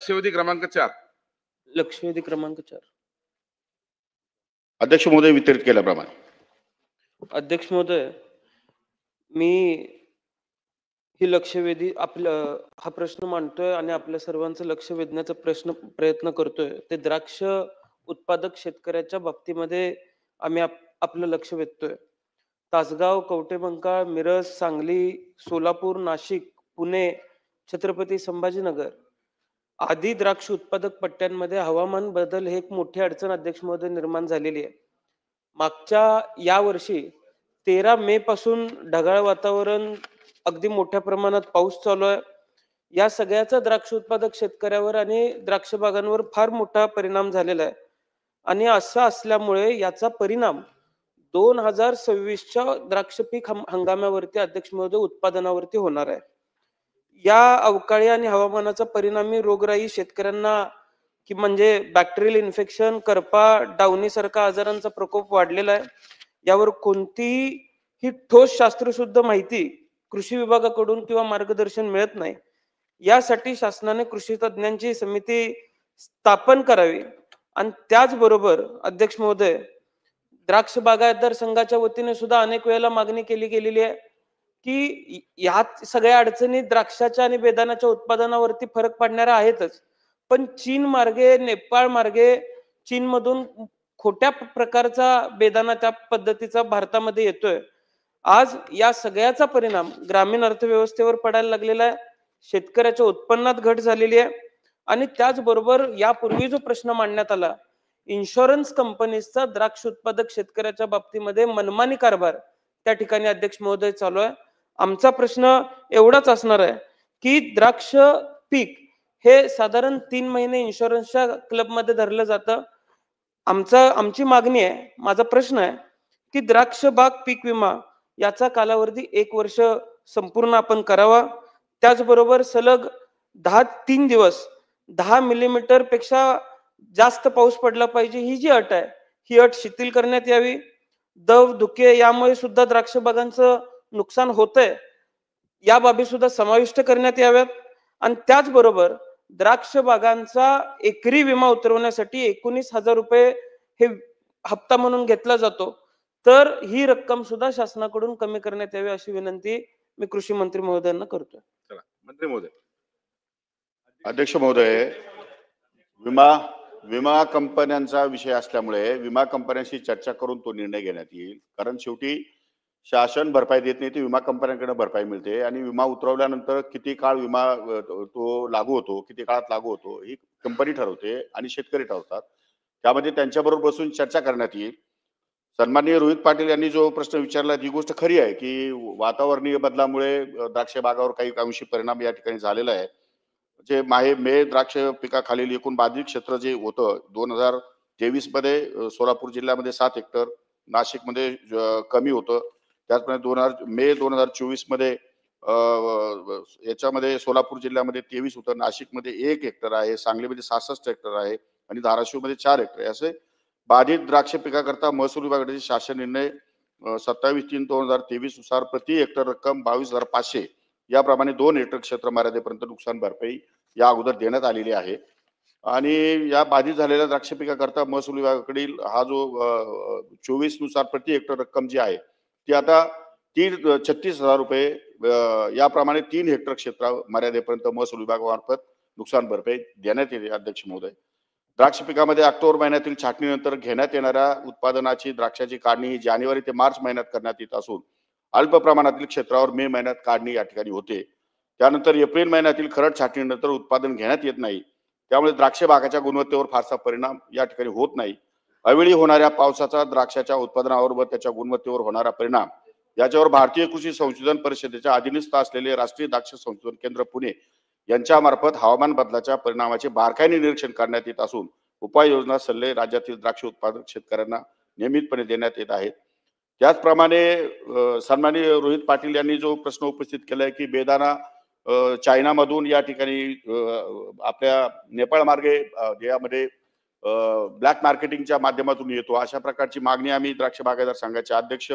लक्षवेधी क्रमांक 4. लक्षवेधी क्रमांक 4. अध्यक्ष महोदय वितरित केल्याप्रमाणे. अध्यक्ष महोदय, मी ही लक्षवेधी हा प्रश्न मांडतोय आणि आपल्या सर्वांचं लक्ष वेधण्याचा प्रयत्न करतोय. ते द्राक्ष उत्पादक शेतकऱ्याच्या बाबतीमध्ये आम्ही आपलं लक्ष वेधतोय. तासगाव, कवठेमंकाळ, मिरज, सांगली, सोलापूर, नाशिक, पुणे, छत्रपती संभाजीनगर आदी द्राक्ष उत्पादक पट्ट्यांमध्ये हवामान बदल हे एक मोठी अडचण अध्यक्ष महोदय निर्माण झालेली आहे. मागच्या या वर्षी 13 मे पासून ढगाळ वातावरण, अगदी मोठ्या प्रमाणात पाऊस चालू आहे. या सगळ्याचा द्राक्ष उत्पादक शेतकऱ्यावर आणि द्राक्ष बागांवर फार मोठा परिणाम झालेला आहे. आणि असं असल्यामुळे याचा परिणाम 2026च्या द्राक्ष पीक हंगामावरती अध्यक्ष महोदय उत्पादनावरती होणार आहे. या अवकाळी आणि हवामानाचा परिणामी रोगराई शेतकऱ्यांना की म्हणजे बॅक्टेरियल इन्फेक्शन, करपा, डावणी सारखा आजारांचा प्रकोप वाढलेला आहे. यावर कोणतीही ठोस शास्त्रशुद्ध माहिती कृषी विभागाकडून किंवा मार्गदर्शन मिळत नाही. यासाठी शासनाने कृषी तज्ञांची समिती स्थापन करावी. आणि त्याचबरोबर अध्यक्ष महोदय, द्राक्ष बागायतदार संघाच्या वतीने सुद्धा अनेक वेळेला मागणी केली गेलेली आहे की यात सगळ्या अडचणी द्राक्षाच्या आणि बेदाण्याच्या उत्पादनावरती फरक पडणाऱ्या आहेतच, पण चीन मार्गे, नेपाळ मार्गे, चीनमधून खोट्या प्रकारचा बेदाणा त्या पद्धतीचा भारतामध्ये येतोय. आज या सगळ्याचा परिणाम ग्रामीण अर्थव्यवस्थेवर पडायला लागलेला आहे. शेतकऱ्याच्या उत्पन्नात घट झालेली आहे. आणि त्याचबरोबर यापूर्वी जो प्रश्न मांडण्यात आला, इन्शुरन्स कंपनीचा द्राक्ष उत्पादक शेतकऱ्याच्या बाबतीमध्ये मनमानी कारभार त्या ठिकाणी अध्यक्ष महोदय चालू आहे. आमचा प्रश्न एवढाच असणार आहे की द्राक्ष पीक हे साधारण 3 महिने इन्शुरन्सच्या क्लबमध्ये धरलं जातं. आमची मागणी आहे, माझा प्रश्न आहे की द्राक्ष बाग पीक विमा याचा कालावधी 1 वर्ष संपूर्ण आपण करावा. त्याचबरोबर सलग 3 दिवस 10 मिलीमीटर पेक्षा जास्त पाऊस पडला पाहिजे, ही जी अट आहे ही अट शिथिल करण्यात यावी. दव, धुके यामुळे सुद्धा द्राक्ष बागांचं नुकसान होतंय, या बाबी सुद्धा समाविष्ट करण्यात याव्यात. आणि त्याचबरोबर द्राक्ष बागांचा एकरी विमा उतरवण्यासाठी 19,000 रुपये हे हप्ता म्हणून घेतला जातो, तर ही रक्कम सुद्धा शासनाकडून कमी करण्यात यावी अशी विनंती मी कृषी मंत्री महोदयांना करतोय. चला मंत्री महोदय. अध्यक्ष महोदय, विमा कंपन्यांचा विषय असल्यामुळे विमा कंपन्यांशी चर्चा करून तो निर्णय घेण्यात येईल. कारण शेवटी शासन भरपाई देत नाही, ती विमा कंपन्यांकडे भरपाई मिळते. आणि विमा उतरवल्यानंतर किती काळ विमा तो लागू होतो, किती काळात लागू होतो, ही कंपनी ठरवते आणि शेतकरी ठरवतात. त्यामध्ये त्यांच्याबरोबर बसून चर्चा करण्यात येईल. सन्माननीय रोहित पाटील यांनी जो प्रश्न विचारला ती गोष्ट खरी आहे की वातावरणीय बदलामुळे द्राक्ष बागावर काही अंशी परिणाम या ठिकाणी झालेला आहे. जे मे द्राक्ष पिकाखालील एकूण बाधित क्षेत्र जे होतं 2023 मध्ये सोलापूर जिल्ह्यामध्ये 7 हेक्टर, नाशिकमध्ये कमी होतं. त्याचप्रमाणे मे 2024 मध्ये याच्यामध्ये सोलापूर जिल्ह्यामध्ये 23 होतं, नाशिकमध्ये 1 हेक्टर आहे, सांगलीमध्ये 66 हेक्टर आहे आणि धाराशिवमध्ये 4 हेक्टर आहे. असे बाधित द्राक्ष पिकाकरता महसूल विभागाचे शासन निर्णय 27/3/2023 नुसार प्रति हेक्टर रक्कम 22,500 याप्रमाणे 2 हेक्टर क्षेत्र मर्यादेपर्यंत नुकसान भरपाई या अगोदर देण्यात आलेली आहे. आणि या बाधित झालेल्या द्राक्ष पिकाकरता महसूल विभागाकडील हा जो 24 नुसार प्रति हेक्टर रक्कम जी आहे ती आता 36,000 रुपये याप्रमाणे 3 हेक्टर क्षेत्र मर्यादेपर्यंत महसूल विभागामार्फत नुकसान भरपाई देण्यात येते. अध्यक्ष महोदय, द्राक्ष पिकामध्ये ऑक्टोबर महिन्यातील छाटणीनंतर घेण्यात येणाऱ्या उत्पादनाची द्राक्षाची काढणी ही जानेवारी ते मार्च महिन्यात करण्यात येत असून अल्प प्रमाणातील क्षेत्रावर मे महिन्यात काढणी या ठिकाणी होते. त्यानंतर एप्रिल महिन्यातील खरड छाटणीनंतर उत्पादन घेण्यात येत नाही. त्यामुळे द्राक्ष बागाच्या गुणवत्तेवर फारसा परिणाम या ठिकाणी होत नाही. अवेळी होणाऱ्या पावसाचा द्राक्षाच्या उत्पादनावर व त्याच्या गुणवत्तेवर होणारा परिणाम याच्यावर भारतीय कृषी संशोधन परिषदेच्या अधीनस्थ असलेले राष्ट्रीय द्राक्ष संशोधन केंद्र पुणे यांच्या मार्फत हवामान बदलाच्या परिणामाचे बारकाईने निरीक्षण करण्यात येत असून उपाययोजना सल्ले राज्यातील द्राक्ष उत्पादक शेतकऱ्यांना नियमितपणे देण्यात येत आहेत. त्याचप्रमाणे सन्माननीय रोहित पाटील यांनी जो प्रश्न उपस्थित केलाय की बेदाणा चायनामधून या ठिकाणी आपल्या नेपाळ मार्गे यामध्ये ब्लॅक मार्केटिंगच्या माध्यमातून येतो, अशा प्रकारची मागणी आम्ही द्राक्ष बागायतदार संघाचे अध्यक्ष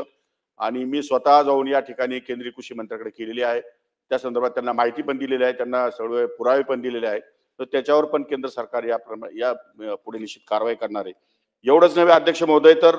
आणि मी स्वतः जाऊन या ठिकाणी केंद्रीय कृषी मंत्र्याकडे केलेली आहे. त्या संदर्भात त्यांना माहिती पण दिलेली आहे, त्यांना सर्व पुरावे पण दिलेले आहेत. तर त्याच्यावर पण केंद्र सरकार या पुढे निश्चित कारवाई करणार आहे. एवढंच नव्हे अध्यक्ष महोदय, तर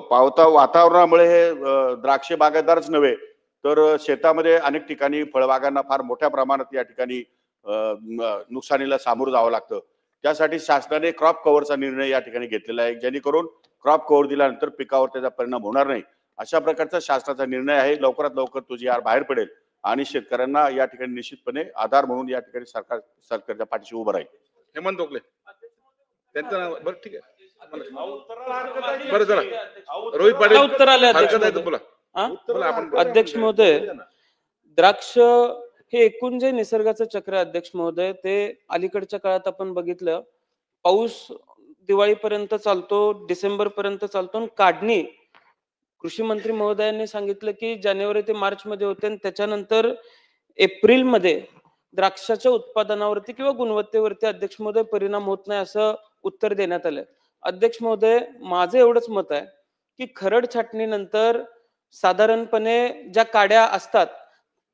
पावता वातावरणामुळे हे द्राक्ष बागायतदारच नव्हे तर शेतामध्ये अनेक ठिकाणी फळबागांना फार मोठ्या प्रमाणात या ठिकाणी नुकसानीला सामोरं जावं लागतं. त्यासाठी शासनाने क्रॉप कव्हरचा निर्णय या ठिकाणी घेतलेला आहे, जेणेकरून क्रॉप कव्हर दिल्यानंतर पिकावर त्याचा परिणाम होणार नाही, अशा प्रकारचा शासनाचा निर्णय आहे. लवकरात लवकर तो जी बाहेर पडेल आणि शेतकऱ्यांना या ठिकाणी निश्चितपणे आधार म्हणून या ठिकाणी सरकारच्या पाठीशी उभं राहील. हेमंत ओकले त्यांचं नाव बरं ठीक आहे. बरं चला रोहित पाटील उत्तर आले अध्यक्ष हरकत आहे तर महोदय. बोला. बोला आपण अध्यक्ष महोदय, द्राक्ष हे एकूण जे निसर्गाचं चक्र आहे अध्यक्ष महोदय, ते अलीकडच्या काळात आपण बघितलं, पाऊस दिवाळीपर्यंत चालतो, डिसेंबर पर्यंत चालतो आणि काढणी कृषी मंत्री महोदयांनी सांगितलं की जानेवारी ते मार्च मध्ये होते आणि त्याच्यानंतर एप्रिल मध्ये द्राक्षाच्या उत्पादनावरती किंवा गुणवत्तेवरती अध्यक्ष महोदय परिणाम होत नाही असं उत्तर देण्यात आलंय. अध्यक्ष महोदय, माझं एवढंच मत आहे की खरड छाटणीनंतर साधारणपणे ज्या काड्या असतात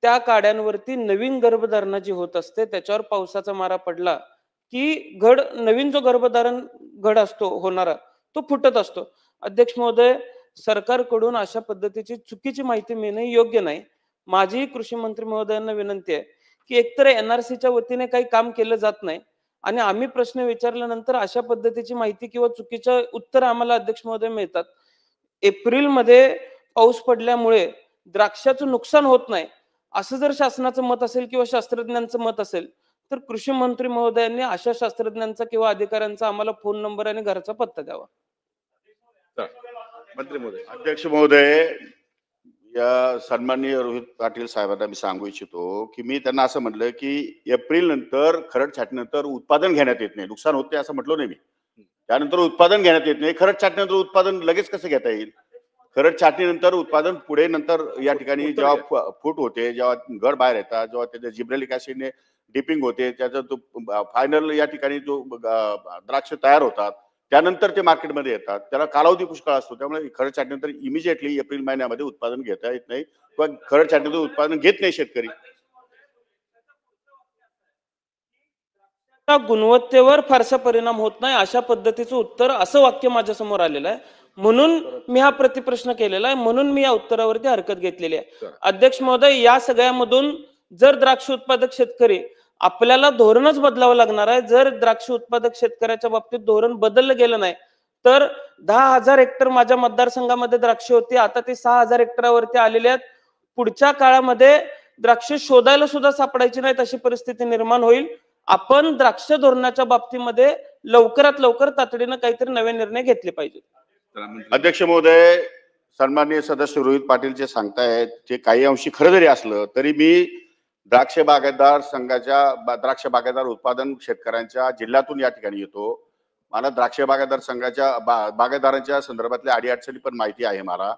त्या काड्यांवरती नवीन गर्भधारणा जी होत असते त्याच्यावर पावसाचा मारा पडला की नवीन जो गर्भधारण घड असतो होणारा तो फुटत असतो. अध्यक्ष महोदय, सरकारकडून अशा पद्धतीची चुकीची माहिती मिळणे योग्य नाही. माझी कृषी मंत्री महोदयांना विनंती आहे की एकतर NRCच्या वतीने काही काम केलं जात नाही आणि आम्ही प्रश्न विचारल्यानंतर अशा पद्धतीची माहिती किंवा चुकीचं उत्तर आम्हाला अध्यक्ष महोदय मिळतात. एप्रिल मध्ये पाऊस पडल्यामुळे द्राक्षाचं नुकसान होत नाही असं जर शासनाचं मत असेल किंवा शास्त्रज्ञांचं मत असेल तर कृषी मंत्री महोदयांनी अशा शास्त्रज्ञांचा किंवा अधिकाऱ्यांचा आम्हाला फोन नंबर आणि घराचा पत्ता द्यावा. मंत्री महोदय. अध्यक्ष महोदय, या सन्माननीय रोहित पाटील साहेबांना मी सांगू इच्छितो की मी त्यांना असं म्हटलं की एप्रिल नंतर खरड छाटणीनंतर उत्पादन घेण्यात येत नाही, नुकसान होते असं म्हटलं नाही मी. त्यानंतर उत्पादन घेण्यात येत नाही. खरड छाटणीनंतर उत्पादन लगेच कसं घेता येईल? खरड छाटणीनंतर उत्पादन पुढे नंतर या ठिकाणी जेव्हा फूट होते, जेव्हा घड बाहेर येतात, जेव्हा त्याच्या जिब्रेलिक ऍसिडने डिपिंग होते, त्याचा तो फायनल या ठिकाणी जो द्राक्ष तयार होतात त्यानंतर ते मार्केटमध्ये येतात, त्याला कालावधी पुष्कळ असतो. त्यामुळे खरड छाटणीनंतर इमिजिएटली एप्रिल महिन्यामध्ये उत्पादन घेता येत नाही किंवा खरड छाटणीनंतर उत्पादन घेत नाही शेतकरी. गुणवत्तेवर फारसा परिणाम होत नाही अशा पद्धतीचं उत्तर, असं वाक्य माझ्या समोर आलेलं आहे, म्हणून मी हा प्रतिप्रश्न केलेला आहे, म्हणून मी या उत्तरावरती हरकत घेतलेली आहे. अध्यक्ष महोदय, या सगळ्यामधून जर द्राक्ष उत्पादक शेतकरी आपल्याला धोरणच बदलावं लागणार आहे. जर द्राक्ष उत्पादक शेतकऱ्याच्या बाबतीत धोरण बदललं गेलं नाही तर 10,000 हेक्टर माझ्या मतदारसंघामध्ये द्राक्ष होती, आता ते 6,000 हेक्टरवरती आलेले आहेत. पुढच्या काळामध्ये द्राक्ष शोधायला सुद्धा सापडायची नाहीत अशी परिस्थिती निर्माण होईल. आपण द्राक्ष धोरणाच्या बाबतीमध्ये लवकरात लवकर तातडीनं काहीतरी नवे निर्णय घेतले पाहिजेत. अध्यक्ष महोदय, सन्माननीय सदस्य रोहित पाटील जे सांगतायत ते काही अंशी खरं जरी असलं तरी मी द्राक्ष बागायतदार संघाच्या द्राक्ष बागायतदार उत्पादन शेतकऱ्यांच्या जिल्ह्यातून या ठिकाणी येतो. मला द्राक्ष बागायतदार संघाच्या बागायतदारांच्या संदर्भातल्या अडीअडचणी पण माहिती आहे मला.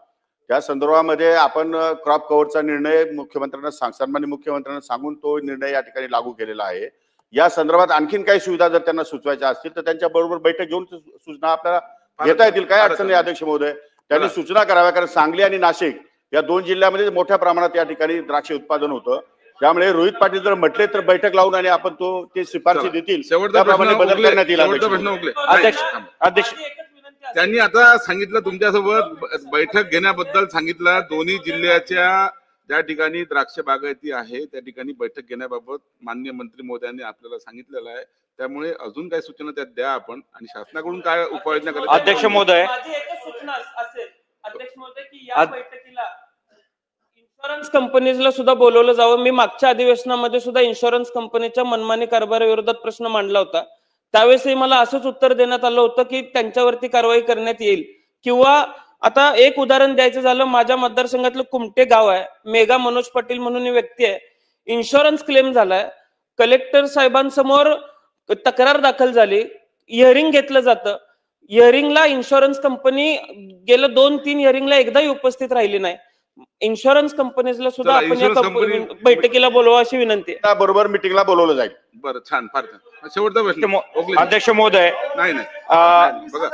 त्या संदर्भामध्ये आपण क्रॉप कव्हरचा निर्णय सन्माननीय मुख्यमंत्र्यांना सांगून तो निर्णय या ठिकाणी लागू केलेला आहे. या संदर्भात आणखीन काही सुविधा जर त्यांना सुचवायच्या असतील तर त्यांच्या बरोबर बैठक घेऊन सूचना आपल्याला घेता येतील. काय अडचण नाही अध्यक्ष महोदय, त्यांनी सूचना कराव्या, कारण सांगली आणि नाशिक या दोन जिल्ह्यामध्ये मोठ्या प्रमाणात या ठिकाणी द्राक्ष उत्पादन होतं. त्यामुळे रोहित पाटील जर म्हटले तर बैठक लावून आणि आपण ते शिफारशी देतील त्याप्रमाणे बदल करण्यात येईल. अध्यक्ष त्यांनी आता सांगितलं तुमच्यासोबत बैठक घेण्याबद्दल सांगितलं. दोन्ही जिल्ह्याच्या ज्या ठिकाणी द्राक्ष बागायती आहे त्या ठिकाणी बैठक घेण्याबाबत माननीय मंत्री महोदयांनी आपल्याला सांगितलेलं आहे. त्यामुळे अजून काही सूचना त्यात द्या आपण आणि शासनाकडून काय उपाययोजना करायची. अध्यक्ष महोदय, माझी एकच सूचना असेल अध्यक्ष महोदय की या बैठकीला इन्शुरन्स कंपनीजला सुद्धा बोलवलं जावं. मी मागच्या अधिवेशनामध्ये सुद्धा इन्शुरन्स कंपनीच्या मनमानी कारभाराविरोधात प्रश्न मांडला होता. त्यावेळेसही मला असंच उत्तर देण्यात आलं होतं की त्यांच्यावरती कारवाई करण्यात येईल. किंवा आता एक उदाहरण द्यायचं झालं, माझ्या मतदारसंघातलं कुमटे गाव आहे, मेघा मनोज पाटील म्हणून व्यक्ती आहे, इन्शुरन्स क्लेम झालाय, कलेक्टर साहेबांसमोर तक्रार दाखल झाली, हिअरिंग घेतलं जातं, हिअरिंगला इन्शुरन्स कंपनी गेलं 2-3 हिअरिंगला एकदाही उपस्थित राहिली नाही. इन्शुरन्स कंपनीजला सुद्धा आपण या बैठकीला बोलवा अशी विनंती आहे. बरोबर मीटिंगला बोलवलं जाईल. बरं, छान, फार छान. शेवटचा प्रश्न अध्यक्ष महोदय, नाही बघा